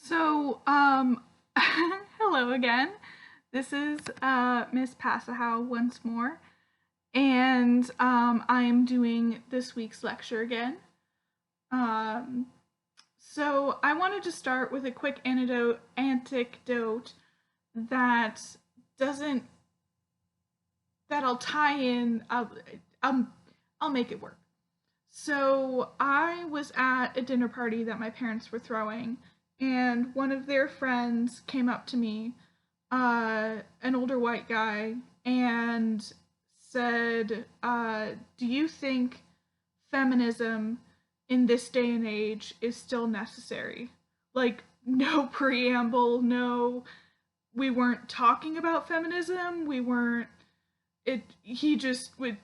So, hello again. This is Miss Passahow once more, and I am doing this week's lecture again. Um, so I wanted to start with a quick anecdote that doesn't that I'll tie in. Um, I'll make it work. So I was at a dinner party that my parents were throwing, and one of their friends came up to me, an older white guy, and said, "Do you think feminism in this day and age is still necessary?" Like, no preamble, no, we weren't talking about feminism. We weren't. He just would,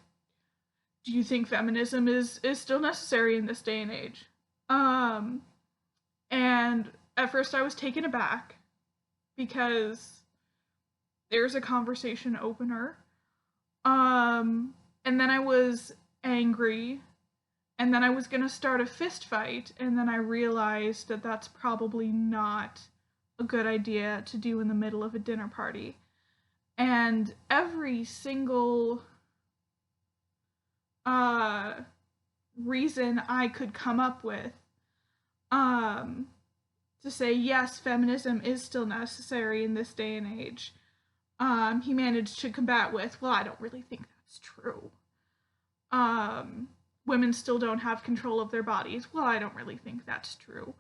do you think feminism is still necessary in this day and age? Um, and at first I was taken aback because there's a conversation opener. And then I was angry, and then I was gonna start a fist fight, and then I realized that that's probably not a good idea to do in the middle of a dinner party. And every single uh reason I could come up with um to say yes, feminism is still necessary in this day and age, he managed to combat with, well, I don't really think that's true. um Women still don't have control of their bodies, well, I don't really think that's true.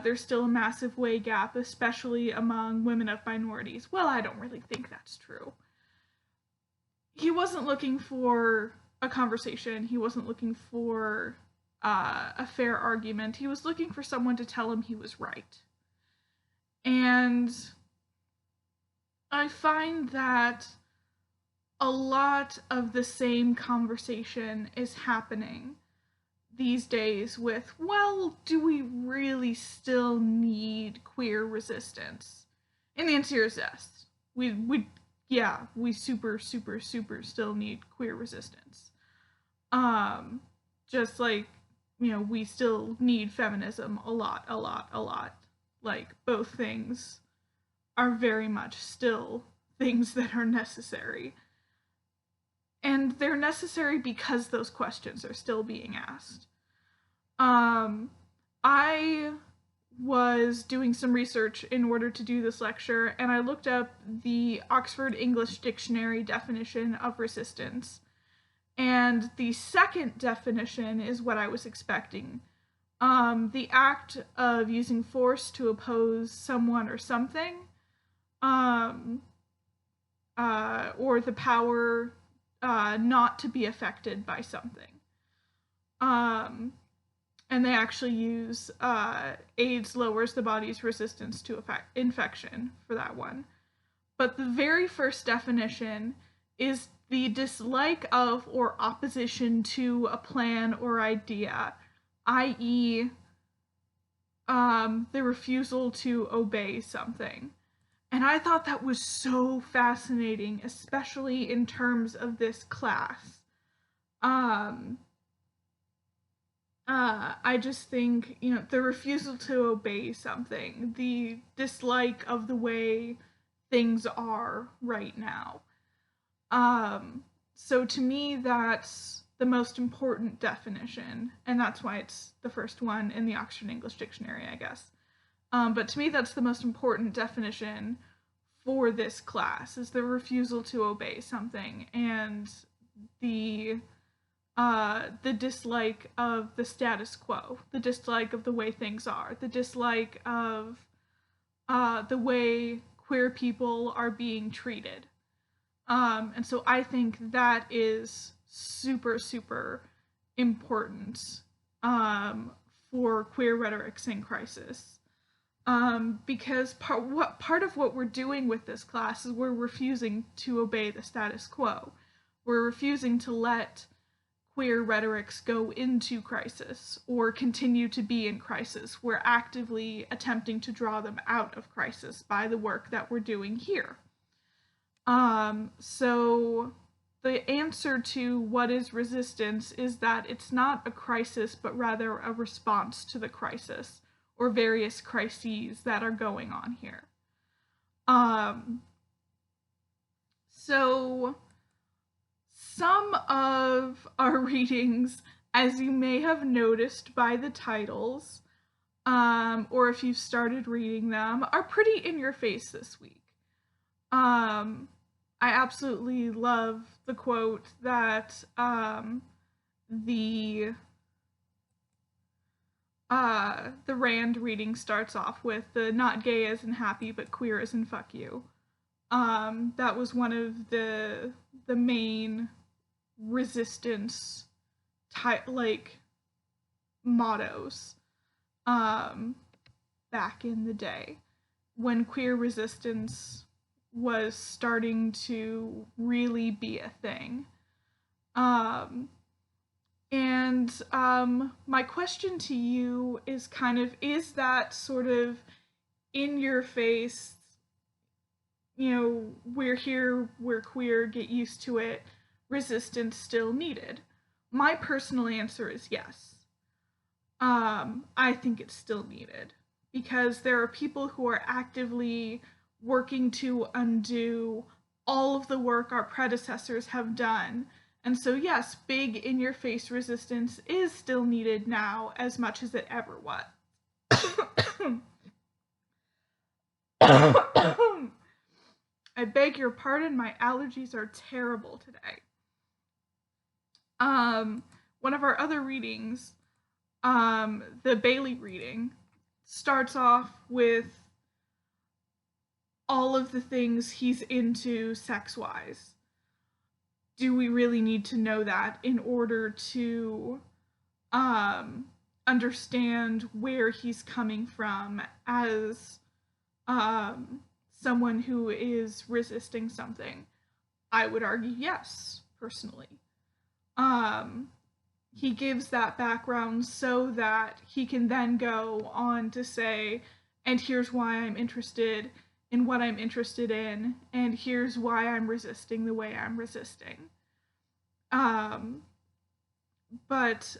There's still a massive wage gap, especially among women of minorities, well, I don't really think that's true. He wasn't looking for a conversation. He wasn't looking for a fair argument. He was looking for someone to tell him he was right. And I find that a lot of the same conversation is happening these days with, well, do we really still need queer resistance? And the answer is yes. We super still need queer resistance. Um, just like, we still need feminism a lot, a lot, a lot. Like, both things are very much still things that are necessary. And they're necessary because those questions are still being asked. I was doing some research in order to do this lecture, and I looked up the Oxford English Dictionary definition of resistance. And the second definition is what I was expecting. The act of using force to oppose someone or something, um, or the power not to be affected by something. And they actually use AIDS lowers the body's resistance to infection for that one. But the very first definition is the dislike of or opposition to a plan or idea, i.e., the refusal to obey something. And I thought that was so fascinating, especially in terms of this class. Um, I just think, the refusal to obey something, the dislike of the way things are right now. So to me, that's the most important definition, and that's why it's the first one in the Oxford English Dictionary, I guess. But to me, that's the most important definition for this class, is the refusal to obey something, and the dislike of the status quo, the dislike of the way things are, the dislike of the way queer people are being treated. And so I think that is super important for queer rhetorics in crisis. Because part of what we're doing with this class is we're refusing to obey the status quo. We're refusing to let queer rhetorics go into crisis or continue to be in crisis. We're actively attempting to draw them out of crisis by the work that we're doing here. So the answer to what is resistance is that it's not a crisis, but rather a response to the crisis. or various crises that are going on here. So some of our readings, as you may have noticed by the titles, or if you've started reading them, are pretty in your face this week. I absolutely love the quote that the Rand reading starts off with, the not gay as in happy, but queer as in fuck you. That was one of the main resistance mottos back in the day when queer resistance was starting to really be a thing. My question to you is is that sort of in your face, we're here, we're queer, get used to it, resistance still needed? My personal answer is yes. I think it's still needed because there are people who are actively working to undo all of the work our predecessors have done. And so, yes, big in your face resistance is still needed now as much as it ever was. I beg your pardon, my allergies are terrible today. One of our other readings, the Bailey reading, starts off with all of the things he's into sex-wise. Do we really need to know that in order to understand where he's coming from as someone who is resisting something? I would argue yes, personally. He gives that background so that he can then go on to say, and here's why I'm interested in what I'm interested in, and here's why I'm resisting the way I'm resisting. But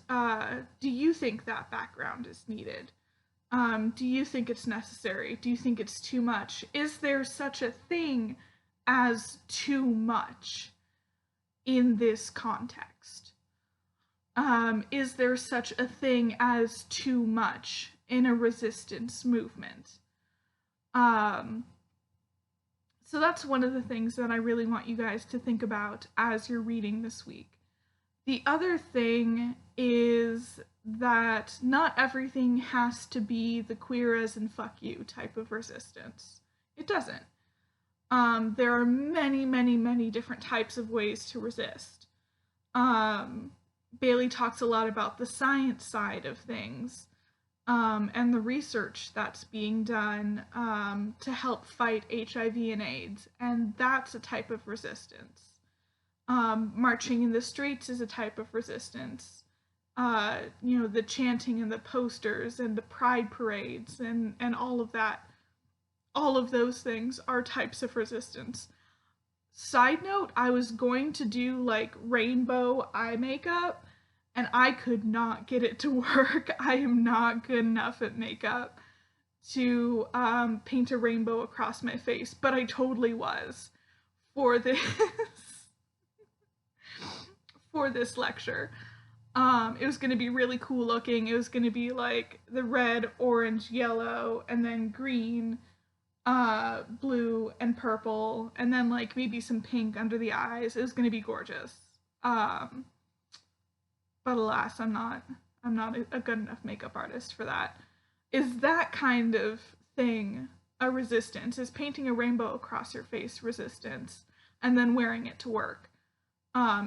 do you think that background is needed? Do you think it's necessary? Do you think it's too much? Is there such a thing as too much in this context? Is there such a thing as too much in a resistance movement? So that's one of the things that I really want you guys to think about as you're reading this week. The other thing is that not everything has to be the queer as in fuck you type of resistance. It doesn't. There are many, many, many different types of ways to resist. Bailey talks a lot about the science side of things, and the research that's being done to help fight HIV and AIDS, and that's a type of resistance. Marching in the streets is a type of resistance. The chanting and the posters and the pride parades and all of that, all of those things are types of resistance. Side note, I was going to do rainbow eye makeup and I could not get it to work. I am not good enough at makeup to paint a rainbow across my face, but I totally was for this for this lecture. It was going to be really cool looking. It was going to be like the red, orange, yellow, and then green, blue, and purple, and then maybe some pink under the eyes. It was going to be gorgeous. But alas, I'm not a good enough makeup artist for that. Is that kind of thing a resistance? Is painting a rainbow across your face resistance and then wearing it to work?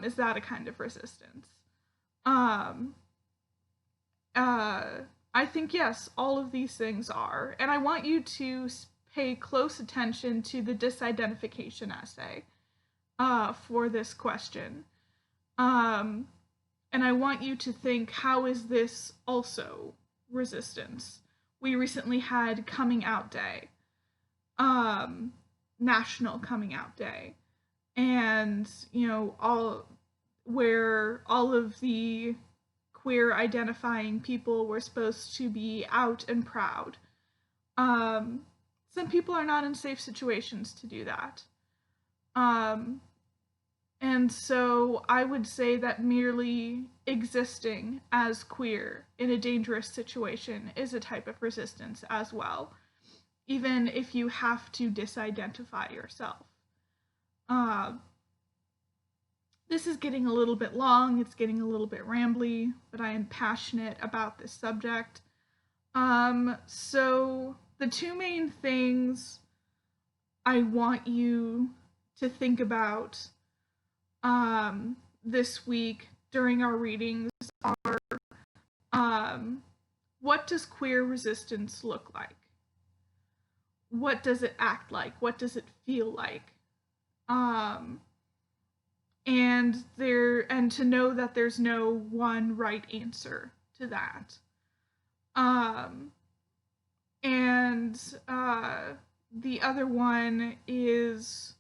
Is that a kind of resistance? I think yes, all of these things are. And I want you to pay close attention to the disidentification essay for this question. And I want you to think, how is this also resistance? We recently had Coming Out Day, National Coming Out Day. And, where all of the queer identifying people were supposed to be out and proud. Some people are not in safe situations to do that. And so I would say that merely existing as queer in a dangerous situation is a type of resistance as well, even if you have to disidentify yourself. This is getting a little bit long, it's getting a little bit rambly, but I am passionate about this subject. So the two main things I want you to think about this week during our readings are what does queer resistance look like? What does it act like? What does it feel like? And to know that there's no one right answer to that. The other one is,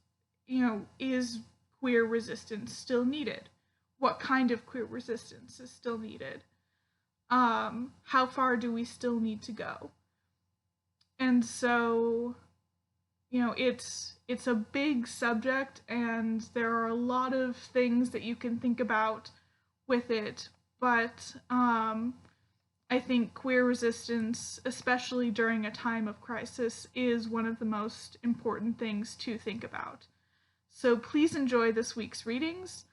is queer resistance still needed? What kind of queer resistance is still needed? How far do we still need to go? And so, it's a big subject, and there are a lot of things that you can think about with it, but I think queer resistance, especially during a time of crisis, is one of the most important things to think about. So please enjoy this week's readings.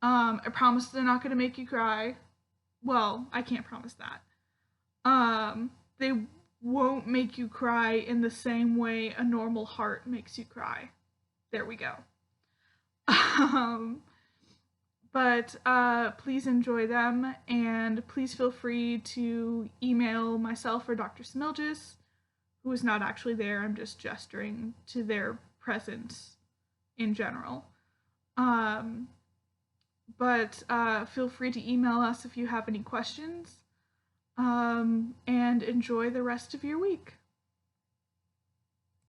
I promise they're not going to make you cry. Well, I can't promise that. They won't make you cry in the same way a normal heart makes you cry. There we go. But please enjoy them, and please feel free to email myself or Dr. Smilgis, who is not actually there. I'm just gesturing to their presence in general. But feel free to email us if you have any questions, and enjoy the rest of your week.